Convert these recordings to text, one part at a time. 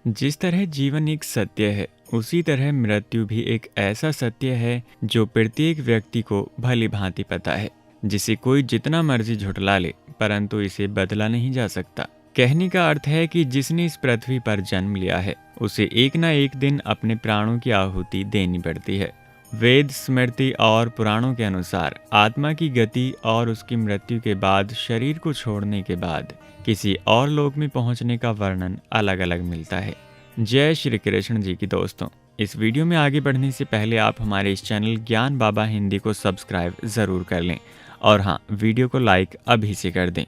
जिस तरह जीवन एक सत्य है, उसी तरह मृत्यु भी एक ऐसा सत्य है जो प्रत्येक व्यक्ति को भली भांति पता है, जिसे कोई जितना मर्जी झुठला ले, परंतु इसे बदला नहीं जा सकता। कहने का अर्थ है कि जिसने इस पृथ्वी पर जन्म लिया है, उसे एक ना एक दिन अपने प्राणों की आहुति देनी पड़ती है। वेद, स्मृति और पुराणों के अनुसार आत्मा की गति और उसकी मृत्यु के बाद शरीर को छोड़ने के बाद किसी और लोक में पहुंचने का वर्णन अलग अलग मिलता है। जय श्री कृष्ण जी की दोस्तों, इस वीडियो में आगे बढ़ने से पहले आप हमारे इस चैनल ज्ञान बाबा हिंदी को सब्सक्राइब ज़रूर कर लें और हाँ, वीडियो को लाइक अभी से कर दें।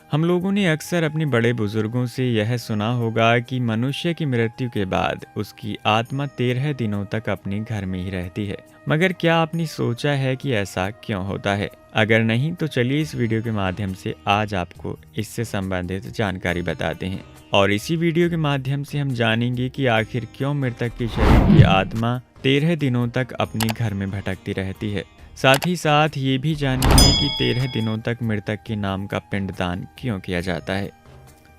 हम लोगों ने अक्सर अपने बड़े बुजुर्गों से यह सुना होगा कि मनुष्य की मृत्यु के बाद उसकी आत्मा 13 दिनों तक अपने घर में ही रहती है। मगर क्या आपने सोचा है कि ऐसा क्यों होता है? अगर नहीं तो चलिए इस वीडियो के माध्यम से आज आपको इससे संबंधित जानकारी बताते हैं और इसी वीडियो के माध्यम से हम जानेंगे कि आखिर क्यों मृतक के शरीर की आत्मा 13 दिनों तक अपने घर में भटकती रहती है। साथ ही साथ ये भी जानेंगे कि 13 दिनों तक मृतक के नाम का पिंडदान क्यों किया जाता है।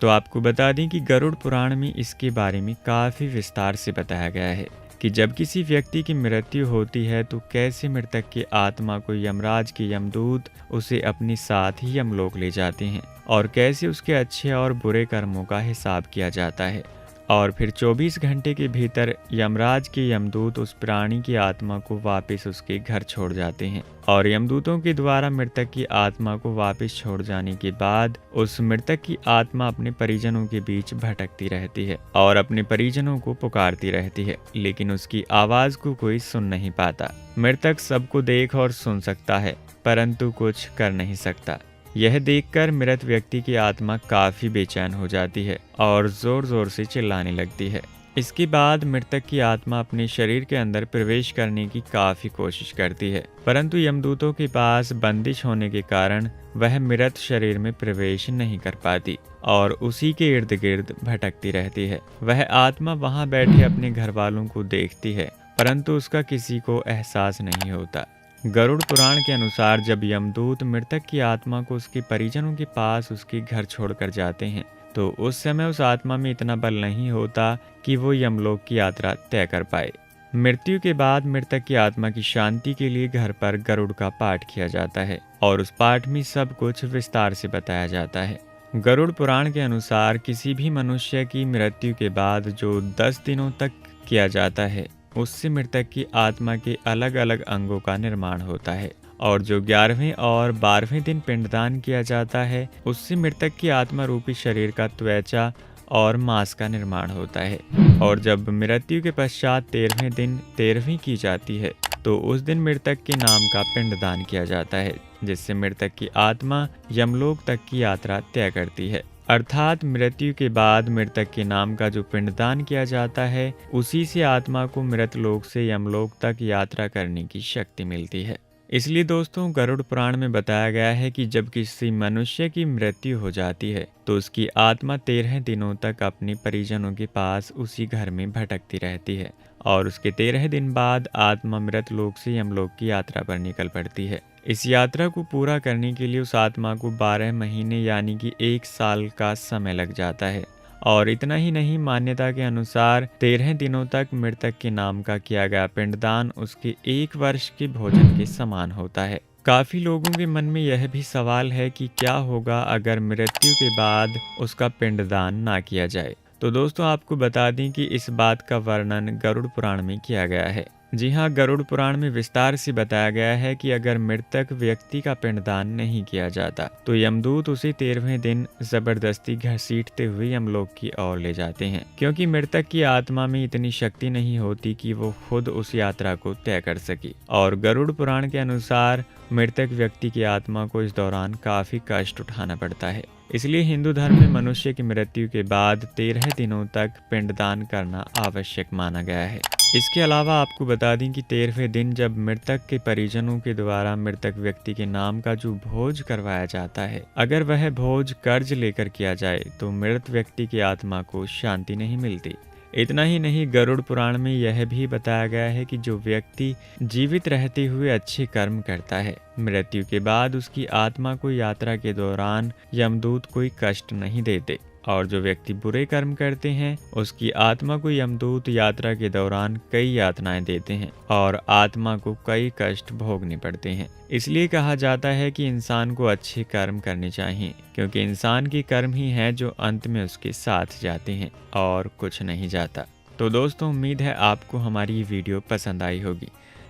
तो आपको बता दें कि गरुड़ पुराण में इसके बारे में काफ़ी विस्तार से बताया गया है कि जब किसी व्यक्ति की मृत्यु होती है तो कैसे मृतक की आत्मा को यमराज के यमदूत उसे अपने साथ ही यमलोक ले जाते हैं और कैसे उसके अच्छे और बुरे कर्मों का हिसाब किया जाता है और फिर 24 घंटे के भीतर यमराज के यमदूत उस प्राणी की आत्मा को वापस उसके घर छोड़ जाते हैं और यमदूतों के द्वारा मृतक की आत्मा को वापस छोड़ जाने के बाद उस मृतक की आत्मा अपने परिजनों के बीच भटकती रहती है और अपने परिजनों को पुकारती रहती है, लेकिन उसकी आवाज को कोई सुन नहीं पाता। मृतक सबको देख और सुन सकता है, परंतु कुछ कर नहीं सकता। यह देखकर मृत व्यक्ति की आत्मा काफी बेचैन हो जाती है और जोर जोर से चिल्लाने लगती है। इसके बाद मृतक की आत्मा अपने शरीर के अंदर प्रवेश करने की काफी कोशिश करती है, परंतु यमदूतों के पास बंदिश होने के कारण वह मृत शरीर में प्रवेश नहीं कर पाती और उसी के इर्द गिर्द भटकती रहती है। वह आत्मा वहां बैठे अपने घर वालों को देखती है, परंतु उसका किसी को एहसास नहीं होता। गरुड़ पुराण के अनुसार जब यमदूत मृतक की आत्मा को उसके परिजनों के पास उसके घर छोड़कर जाते हैं तो उस समय उस आत्मा में इतना बल नहीं होता कि वो यमलोक की यात्रा तय कर पाए। मृत्यु के बाद मृतक की आत्मा की शांति के लिए घर पर गरुड़ का पाठ किया जाता है और उस पाठ में सब कुछ विस्तार से बताया जाता है। गरुड़ पुराण के अनुसार किसी भी मनुष्य की मृत्यु के बाद जो 10 दिनों तक किया जाता है, उससे मृतक की आत्मा के अलग अलग अंगों का निर्माण होता है और जो 11वें और 12वें दिन पिंडदान किया जाता है, उससे मृतक की आत्मा रूपी शरीर का त्वचा और मांस का निर्माण होता है और जब मृत्यु के पश्चात 13वें दिन 13वीं की जाती है तो उस दिन मृतक के नाम का पिंडदान किया जाता है, जिससे मृतक की आत्मा यमलोक तक की यात्रा तय करती है। अर्थात मृत्यु के बाद मृतक के नाम का जो पिंडदान किया जाता है, उसी से आत्मा को मृत लोक से यमलोक तक यात्रा करने की शक्ति मिलती है। इसलिए दोस्तों, गरुड़ पुराण में बताया गया है कि जब किसी मनुष्य की मृत्यु हो जाती है तो उसकी आत्मा 13 दिनों तक अपने परिजनों के पास उसी घर में भटकती रहती है और उसके 13 दिन बाद आत्मा मृत लोक से यमलोक की यात्रा पर निकल पड़ती है। इस यात्रा को पूरा करने के लिए उस आत्मा को 12 महीने यानी कि 1 साल का समय लग जाता है और इतना ही नहीं, मान्यता के अनुसार 13 दिनों तक मृतक के नाम का किया गया पिंडदान उसके 1 वर्ष के भोजन के समान होता है। काफी लोगों के मन में यह भी सवाल है कि क्या होगा अगर मृत्यु के बाद उसका पिंडदान ना किया जाए। तो दोस्तों, आपको बता दें कि इस बात का वर्णन गरुड़ पुराण में किया गया है। जी हाँ, गरुड़ पुराण में विस्तार से बताया गया है कि अगर मृतक व्यक्ति का पिंडदान नहीं किया जाता तो यमदूत उसे 13वें दिन जबरदस्ती घसीटते हुए यमलोक की ओर ले जाते हैं, क्योंकि मृतक की आत्मा में इतनी शक्ति नहीं होती कि वो खुद उस यात्रा को तय कर सके और गरुड़ पुराण के अनुसार मृतक व्यक्ति की आत्मा को इस दौरान काफी कष्ट उठाना पड़ता है। इसलिए हिंदू धर्म में मनुष्य की मृत्यु के बाद 13 दिनों तक पिंडदान करना आवश्यक माना गया है। इसके अलावा आपको बता दें कि 13वें दिन जब मृतक के परिजनों के द्वारा मृतक व्यक्ति के नाम का जो भोज करवाया जाता है, अगर वह भोज कर्ज लेकर किया जाए तो मृत व्यक्ति की आत्मा को शांति नहीं मिलती। इतना ही नहीं, गरुड़ पुराण में यह भी बताया गया है कि जो व्यक्ति जीवित रहते हुए अच्छे कर्म करता है, मृत्यु के बाद उसकी आत्मा को यात्रा के दौरान यमदूत कोई कष्ट नहीं देते। और जो व्यक्ति बुरे कर्म करते हैं उसकी आत्मा को यमदूत यात्रा के दौरान कई यातनाएं देते हैं और आत्मा को कई कष्ट भोगने पड़ते हैं। इसलिए कहा जाता है कि इंसान को अच्छे कर्म करने चाहिए, क्योंकि इंसान के कर्म ही हैं जो अंत में उसके साथ जाते हैं और कुछ नहीं जाता। तो दोस्तों, उम्मीद है आपको हमारी ये वीडियो पसंद आई होगी।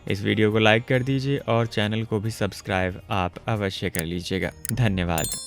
इस वीडियो को लाइक कर दीजिए और चैनल को भी सब्सक्राइब आप अवश्य कर लीजिएगा। धन्यवाद।